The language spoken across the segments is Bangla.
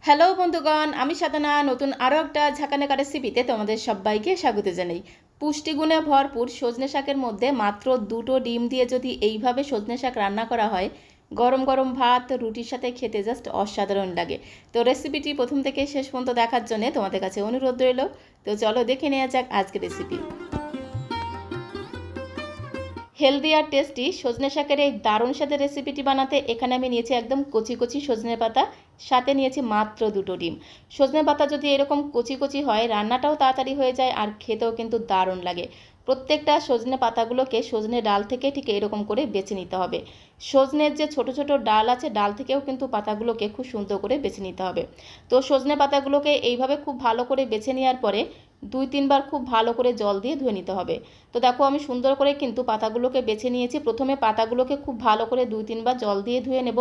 হ্যালো বন্ধুগণ, আমি সাধনা নতুন আরও একটা ঝাঁকানাকা রেসিপিতে তোমাদের সবাইকে স্বাগত জানাই। পুষ্টিগুণে ভরপুর সজনে শাকের মধ্যে মাত্র 2টো ডিম দিয়ে যদি এইভাবে সজনে শাক রান্না করা হয়, গরম গরম ভাত রুটির সাথে খেতে জাস্ট অসাধারণ লাগে। তো রেসিপিটি প্রথম থেকে শেষ পর্যন্ত দেখার জন্য তোমাদের কাছে অনুরোধ রইল। তো চলো দেখে নেওয়া যাক আজকের রেসিপি। হেলদি আর টেস্টি সজনে শাকের এই দারুণ স্বাদের রেসিপিটি বানাতে এখানে আমি নিয়েছি একদম কচি কচি সজনে পাতা, সাথে নিয়েছি মাত্র 2টো ডিম। সজনে পাতা যদি এরকম কচি কচি হয় রান্নাটাও তাড়াতাড়ি হয়ে যায় আর খেতেও কিন্তু দারুণ লাগে। প্রত্যেকটা সজনে পাতাগুলোকে সজনে ডাল থেকে ঠিক এরকম করে বেছে নিতে হবে। সজনের যে ছোট ছোট ডাল আছে ডাল থেকেও কিন্তু পাতাগুলোকে খুব সুন্দর করে বেছে নিতে হবে। তো সজনে পাতাগুলোকে এইভাবে খুব ভালো করে বেছে নেওয়ার পরে 2-3 বার খুব ভালো করে জল দিয়ে ধুয়ে নিতে হবে। তো দেখো আমি সুন্দর করে কিন্তু পাতাগুলোকে বেছে নিয়েছি। প্রথমে পাতাগুলোকে খুব ভালো করে 2-3 বার জল দিয়ে ধুয়ে নেব।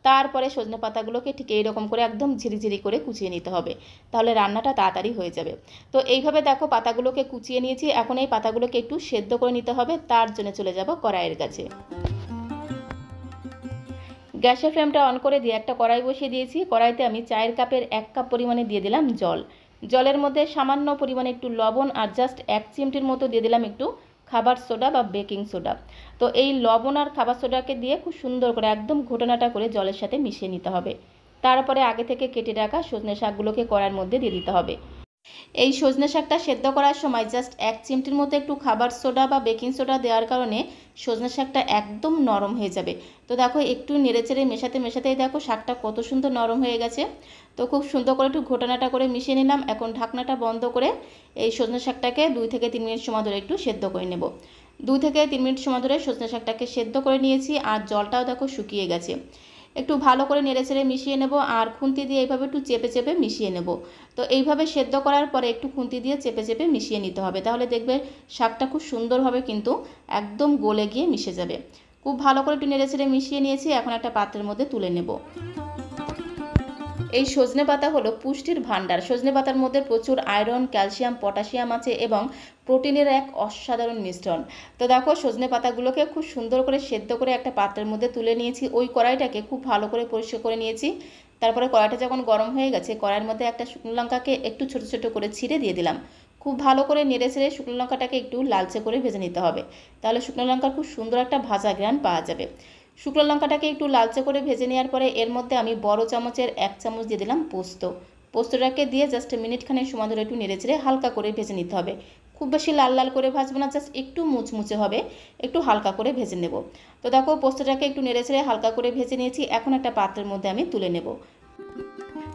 তারপরে সজনে পাতাগুলোকে ঠিক এইরকম করে একদম ঝিরিঝিরি করে কুচিয়ে নিতে হবে, তাহলে রান্নাটা তাড়াতাড়ি হয়ে যাবে। তো এইভাবে দেখো পাতাগুলোকে কুচিয়ে নিয়েছি। এখন এই পাতাগুলোকে একটু সেদ্ধ করে নিতে হবে, তার জন্য চলে যাব কড়াইয়ের কাছে। গ্যাসের ফ্লেমটা অন করে দিয়ে একটা কড়াই বসিয়ে দিয়েছি। কড়াইতে আমি চায়ের কাপের 1 কাপ পরিমাণে দিয়ে দিলাম জল। জলের মধ্যে সামান্য পরিমাণে একটু লবণ আর জাস্ট 1 চিমটির মতো দিয়ে দিলাম একটু খাবার সোডা বা বেকিং সোডা। তো এই লবণ আর খাবার সোডাকে দিয়ে খুব সুন্দর করে একদম ঘোটানাটা করে জলের সাথে মিশিয়ে নিতে হবে। তারপরে আগে থেকে কেটে রাখা সজনে শাকগুলোকে কড়াইয়ের মধ্যে দিয়ে দিতে হবে। এই সজনে শাকটা সেদ্ধ করার সময় জাস্ট 1 চিমটির মতো একটু খাবার সোডা বা বেকিং সোডা দেওয়ার কারণে সজনে শাকটা একদম নরম হয়ে যাবে। তো দেখো একটু নেড়েচেড়ে মেশাতে মেশাতেই দেখো শাকটা কত সুন্দর নরম হয়ে গেছে। তো খুব সুন্দর করে একটু ঘোটানাটা করে মিশিয়ে নিলাম। এখন ঢাকনাটা বন্ধ করে এই সজনে শাকটাকে 2 থেকে 3 মিনিট সময় ধরে একটু সেদ্ধ করে নেব। 2 থেকে 3 মিনিট সময় ধরে সজনে শাকটাকে সেদ্ধ করে নিয়েছি আর জলটাও দেখো শুকিয়ে গেছে। একটু ভালো করে নেড়েচেড়ে মিশিয়ে নেব আর খুন্তি দিয়ে এইভাবে একটু চেপে চেপে মিশিয়ে নেব। তো এইভাবে সেদ্ধ করার পরে একটু খুন্তি দিয়ে চেপে চেপে মিশিয়ে নিতে হবে, তাহলে দেখবে শাকটা খুব সুন্দরভাবে কিন্তু একদম গলে গিয়ে মিশে যাবে। খুব ভালো করে একটু নেড়েচেড়ে মিশিয়ে নিয়েছি। এখন একটা পাত্রের মধ্যে তুলে নেব। এই সজনে পাতা হলো পুষ্টির ভাণ্ডার। সজনে পাতার মধ্যে প্রচুর আয়রন, ক্যালসিয়াম, পটাশিয়াম আছে এবং প্রোটিনের এক অসাধারণ মিশ্রণ। তো দেখো সজনে পাতাগুলোকে খুব সুন্দর করে সেদ্ধ করে একটা পাত্রের মধ্যে তুলে নিয়েছি। ওই কড়াইটাকে খুব ভালো করে পরিষ্কার করে নিয়েছি। তারপরে কড়াইটা যখন গরম হয়ে গেছে কড়াইয়ের মধ্যে একটা শুকনো লঙ্কাকে একটু ছোট ছোট করে ছিঁড়ে দিয়ে দিলাম। খুব ভালো করে নেড়ে ছেড়ে শুকনো লঙ্কাটাকে একটু লালচে করে ভেজে নিতে হবে, তাহলে শুকনো লঙ্কার খুব সুন্দর একটা ভাজা ঘ্রাণ পাওয়া যাবে। শুকনো লঙ্কাটাকে একটু লালচে করে ভেজে নেওয়ার পরে এর মধ্যে আমি বড় চামচের 1 চামচ দিয়ে দিলাম পোস্ত। পোস্তটাকে দিয়ে জাস্ট মিনিটখানেক সময় ধরে একটু নেড়েচেড়ে হালকা করে ভেজে নিতে হবে। খুব বেশি লাল লাল করে ভাজবো না, জাস্ট একটু মুচমুচে হবে, একটু হালকা করে ভেজে নেব। তো দেখো পোস্তটাকে একটু নেড়েচেড়ে হালকা করে ভেজে নিয়েছি। এখন একটা পাত্রের মধ্যে আমি তুলে নেব।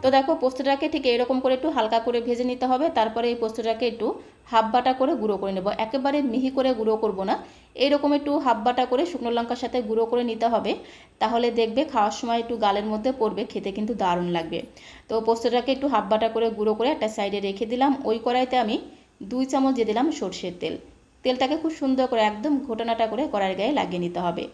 তো দেখো পোস্তটাকে ঠিক এরকম করে একটু হালকা করে ভেজে নিতে হবে। তারপরে এই পোস্তটাকে একটু হাফ বাটা করে গুঁড়ো করে নেব, একেবারে মিহি করে গুঁড়ো করব না, এইরকম একটু হাফ বাটা করে শুকনো লঙ্কার সাথে গুঁড়ো করে নিতে হবে। তাহলে দেখবে খাওয়ার সময় একটু গালের মধ্যে পড়বে, খেতে কিন্তু দারুণ লাগবে। তো পোস্তটাকে একটু হাফ বাটা করে গুঁড়ো করে একটা সাইডে রেখে দিলাম। ওই কড়াইতে আমি 2 চামচ দিয়ে দিলাম সর্ষের তেল। তেলটাকে খুব সুন্দর করে একদম ঘোটানাটা করে কড়াইয়ের গায়ে লাগিয়ে নিতে হবে।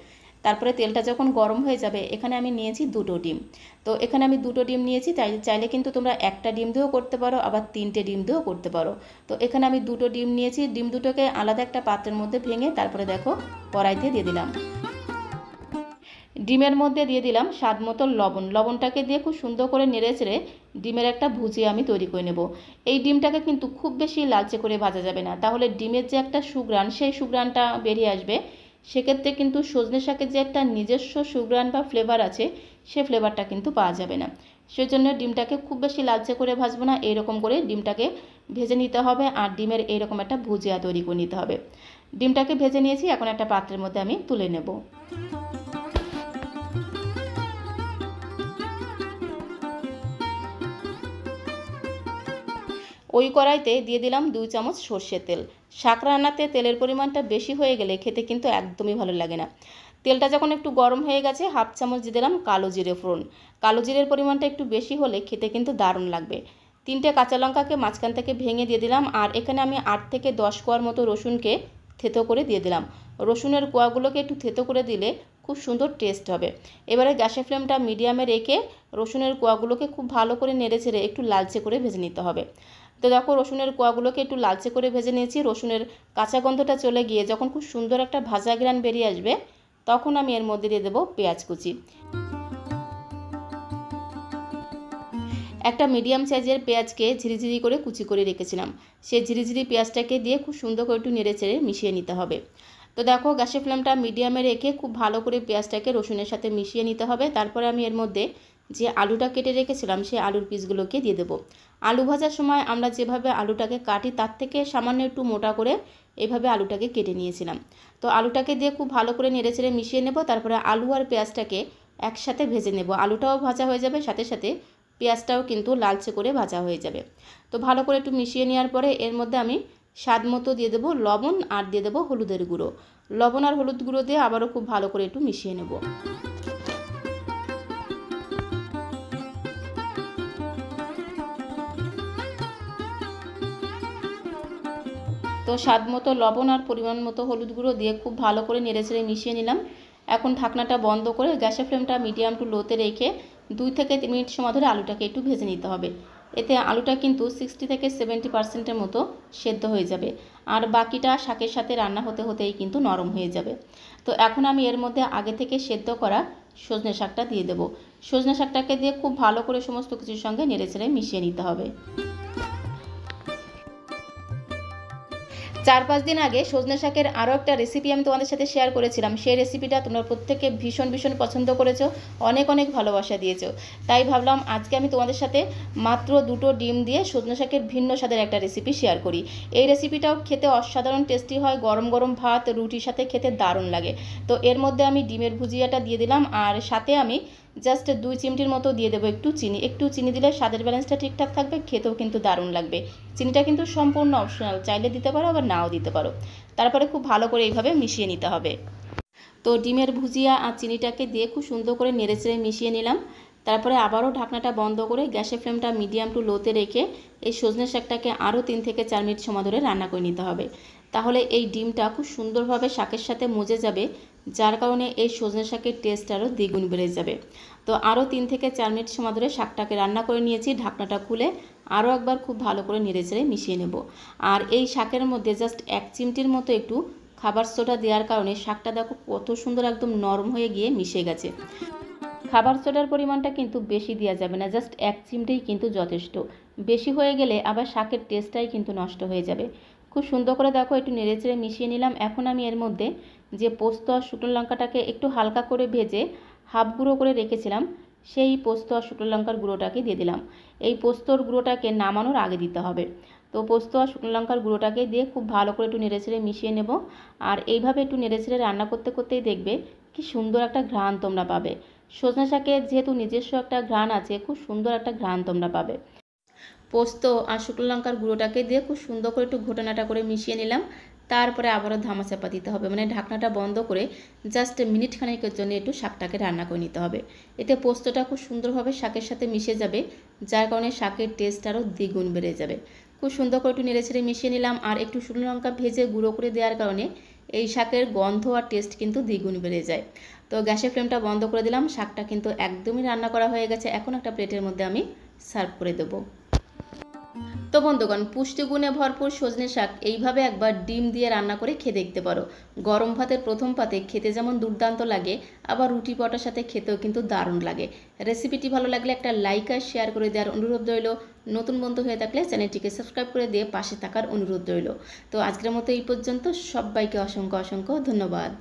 তারপরে তেলটা যখন গরম হয়ে যাবে এখানে আমি নিয়েছি 2টো ডিম। তো এখানে আমি 2টো ডিম নিয়েছি, চাইলে কিন্তু তোমরা একটা ডিম দিয়েও করতে পারো, আবার 3টে ডিম দিয়েও করতে পারো। তো এখানে আমি 2টো ডিম নিয়েছি। ডিম দুটোকে আলাদা একটা পাত্রের মধ্যে ভেঙে তারপরে দেখো কড়াইতে দিয়ে দিলাম। ডিমের মধ্যে দিয়ে দিলাম স্বাদ মতো লবণ। লবণটাকে দিয়ে খুব সুন্দর করে নেড়েচেড়ে ডিমের একটা ভুজিয়া আমি তৈরি করে নেব। এই ডিমটাকে কিন্তু খুব বেশি লালচে করে ভাজা যাবে না, তাহলে ডিমের যে একটা সুঘ্রাণ সেই সুঘ্রাণটা বেরিয়ে আসবে। সেক্ষেত্রে কিন্তু সজনে শাকের যে একটা নিজস্ব সুঘ্রাণ বা ফ্লেভার আছে সে ফ্লেভারটা কিন্তু পাওয়া যাবে না। সেজন্য ডিমটাকে খুব বেশি লালচে করে ভাজবো না, এইরকম করে ডিমটাকে ভেজে নিতে হবে আর ডিমের এইরকম একটা ভুজিয়া তৈরি করে নিতে হবে। ডিমটাকে ভেজে নিয়েছি, এখন একটা পাত্রের মধ্যে আমি তুলে নেব। ওই কড়াইতে দিয়ে দিলাম 2 চামচ সর্ষের তেল। শাক রান্নাতে তেলের পরিমাণটা বেশি হয়ে গেলে খেতে কিন্তু একদমই ভালো লাগে না। তেলটা যখন একটু গরম হয়ে গেছে হাফ চামচ দিয়ে দিলাম কালো জিরে ফোড়ন। কালো জিরের পরিমাণটা একটু বেশি হলে খেতে কিন্তু দারুণ লাগবে। 3টে কাঁচা লঙ্কাকে মাঝখান থেকে ভেঙে দিয়ে দিলাম আর এখানে আমি 8 থেকে 10 কোয়ার মতো রসুনকে থেতো করে দিয়ে দিলাম। রসুনের কোয়াগুলোকে একটু থেতো করে দিলে খুব সুন্দর টেস্ট হবে। এবারে গ্যাসের ফ্লেমটা মিডিয়ামে রেখে রসুনের কোয়াগুলোকে খুব ভালো করে নেড়েচেড়ে একটু লালচে করে ভেজে নিতে হবে। তো দেখো রসুনের কোয়াগুলোকে একটু লালচে করে ভেজে নিয়েছি। রসুনের কাঁচা গন্ধটা চলে গিয়ে যখন খুব সুন্দর একটা ভাজা ঘ্রাণ বেরিয়ে আসবে তখন আমি এর মধ্যে দিয়ে দেবো পেঁয়াজ কুচি। একটা মিডিয়াম সাইজের পেঁয়াজকে ঝিরিঝিরি করে কুচি করে রেখেছিলাম, সেই ঝিরিঝিরি পেঁয়াজটাকে দিয়ে খুব সুন্দর করে একটু নেড়েচেড়ে মিশিয়ে নিতে হবে। তো দেখো গ্যাসের ফ্লেমটা মিডিয়ামে রেখে খুব ভালো করে পেঁয়াজটাকে রসুনের সাথে মিশিয়ে নিতে হবে। তারপরে আমি এর মধ্যে যে আলুটা কেটে রেখেছিলাম সেই আলুর পিসগুলোকে দিয়ে দেবো। আলু ভাজার সময় আমরা যেভাবে আলুটাকে কাটি তার থেকে সামান্য একটু মোটা করে এভাবে আলুটাকে কেটে নিয়েছিলাম। তো আলুটাকে দিয়ে খুব ভালো করে নেড়েচেড়ে মিশিয়ে নেব। তারপরে আলু আর পেঁয়াজটাকে একসাথে ভেজে নেব। আলুটাও ভাজা হয়ে যাবে, সাথে সাথে পেঁয়াজটাও কিন্তু লালচে করে ভাজা হয়ে যাবে। তো ভালো করে একটু মিশিয়ে নেওয়ার পরে এর মধ্যে আমি স্বাদ মতো দিয়ে দেবো লবণ আর দিয়ে দেবো হলুদের গুঁড়ো। লবণ আর হলুদ গুঁড়ো দিয়ে আবারও খুব ভালো করে একটু মিশিয়ে নেব। তো স্বাদ মতো লবণ আর পরিমাণ মতো হলুদ গুঁড়ো দিয়ে খুব ভালো করে নেড়েচেড়ে মিশিয়ে নিলাম। এখন ঢাকনাটা বন্ধ করে গ্যাসের ফ্লেমটা মিডিয়াম টু লোতে রেখে 2 থেকে 3 মিনিট সময় ধরে আলুটাকে একটু ভেজে নিতে হবে। এতে আলুটা কিন্তু 60 থেকে 70% মতো সেদ্ধ হয়ে যাবে, আর বাকিটা শাকের সাথে রান্না হতে হতেই কিন্তু নরম হয়ে যাবে। তো এখন আমি এর মধ্যে আগে থেকে সেদ্ধ করা সজনে শাকটা দিয়ে দেবো। সজনে শাকটাকে দিয়ে খুব ভালো করে সমস্ত কিছুর সঙ্গে নেড়েচেড়ে মিশিয়ে নিতে হবে। 4-5 দিন আগে সজনে শাকের আরও একটা রেসিপি আমি তোমাদের সাথে শেয়ার করেছিলাম। সেই রেসিপিটা তোমরা প্রত্যেকে ভীষণ ভীষণ পছন্দ করেছো, অনেক অনেক ভালোবাসা দিয়েছো। তাই ভাবলাম আজকে আমি তোমাদের সাথে মাত্র 2টো ডিম দিয়ে সজনে শাকের ভিন্ন স্বাদের একটা রেসিপি শেয়ার করি। এই রেসিপিটাও খেতে অসাধারণ টেস্টি হয়, গরম গরম ভাত রুটির সাথে খেতে দারুণ লাগে। তো এর মধ্যে আমি ডিমের ভুজিয়াটা দিয়ে দিলাম, আর সাথে আমি জাস্ট 2 চিমটির মতো দিয়ে দেবো একটু চিনি। একটু চিনি দিলে স্বাদের ব্যালেন্সটা ঠিকঠাক থাকবে, খেতেও কিন্তু দারুণ লাগবে। চিনিটা কিন্তু সম্পূর্ণ অপশনাল, চাইলে দিতে পারো আবার নাও দিতে পারো। তারপরে খুব ভালো করে এইভাবে মিশিয়ে নিতে হবে। তো ডিমের ভুজিয়া আর চিনিটাকে দিয়ে খুব সুন্দর করে নেড়েচেড়ে মিশিয়ে নিলাম। তারপরে আবারও ঢাকনাটা বন্ধ করে গ্যাসের ফ্লেমটা মিডিয়াম টু লোতে রেখে এই সজনে শাকটাকে আরও 3 থেকে 4 মিনিট সময় ধরে রান্না করে নিতে হবে। তাহলে এই ডিমটা খুব সুন্দরভাবে শাকের সাথে মজে যাবে, যার কারণে এই সজনে শাকের টেস্ট আরও দ্বিগুণ বেড়ে যাবে। তো আরও 3 থেকে 4 মিনিট সময় ধরে শাকটাকে রান্না করে নিয়েছি। ঢাকনাটা খুলে আরও একবার খুব ভালো করে নেড়েচেড়ে মিশিয়ে নেব। আর এই শাকের মধ্যে জাস্ট 1 চিমটির মতো একটু খাবার সোডা দেওয়ার কারণে শাকটা দেখো কত সুন্দর একদম নরম হয়ে গিয়ে মিশে গেছে। খাবার সোডার পরিমাণটা কিন্তু বেশি দেওয়া যাবে না, জাস্ট 1 চিমটেই কিন্তু যথেষ্ট। বেশি হয়ে গেলে আবার শাকের টেস্টটাই কিন্তু নষ্ট হয়ে যাবে। খুব সুন্দর করে দেখো একটু নেড়েচেড়ে মিশিয়ে নিলাম। এখন আমি এর মধ্যে যে পোস্ত আর শুকনো লঙ্কাটাকে একটু হালকা করে ভেজে হাফ গুঁড়ো করে রেখেছিলাম, সেই পোস্ত আর শুকনো লঙ্কার গুঁড়োটাকে দিয়ে দিলাম। এই পোস্তর গুঁড়োটাকে নামানোর আগে দিতে হবে। তো পোস্ত আর শুকনো লঙ্কার গুঁড়োটাকে দিয়ে খুব ভালো করে একটু নেড়েচেড়ে মিশিয়ে নেব। আর এইভাবে একটু নেড়েচেড়ে রান্না করতে করতেই দেখবে কি সুন্দর একটা ঘ্রাণ তোমরা পাবে। সজনে শাকের যেহেতু নিজস্ব একটা ঘ্রাণ আছে, খুব সুন্দর একটা ঘ্রাণ তোমরা পাবে। পোস্ত আর শুকনো লঙ্কার গুঁড়োটাকে দিয়ে খুব সুন্দর করে একটু ঘোটানাটা করে মিশিয়ে নিলাম। তারপরে আবারও ধামাচাপা দিতে হবে, মানে ঢাকনাটা বন্ধ করে জাস্ট মিনিট খানেকের জন্য একটু শাকটাকে রান্না করে নিতে হবে। এতে পোস্তটা খুব সুন্দরভাবে শাকের সাথে মিশে যাবে, যার কারণে শাকের টেস্ট আরও দ্বিগুণ বেড়ে যাবে। খুব সুন্দর করে একটু নেড়েচেড়ে মিশিয়ে নিলাম। আর একটু শুকনো লঙ্কা ভেজে গুঁড়ো করে দেওয়ার কারণে এই শাকের গন্ধ আর টেস্ট কিন্তু দ্বিগুণ বেড়ে যায়। তো গ্যাসের ফ্লেমটা বন্ধ করে দিলাম। শাকটা কিন্তু একদমই রান্না করা হয়ে গেছে। এখন একটা প্লেটের মধ্যে আমি সার্ভ করে দেবো। তো বন্ধুগণ, পুষ্টিগুণে ভরপুর সজনে শাক এইভাবে একবার ডিম দিয়ে রান্না করে খেয়ে দেখতে পারো। গরম ভাতের প্রথম পাতে খেতে যেমন দুর্দান্ত লাগে, আবার রুটি পরোটার সাথে খেতেও কিন্তু দারুণ লাগে। রেসিপিটি ভালো লাগলে একটা লাইক আর শেয়ার করে দেওয়ার অনুরোধ রইল। নতুন বন্ধু হয়ে থাকলে চ্যানেলটিকে সাবস্ক্রাইব করে দিয়ে পাশে থাকার অনুরোধ রইল। তো আজকের মতো এই পর্যন্ত, সবাইকে অসংখ্য অসংখ্য ধন্যবাদ।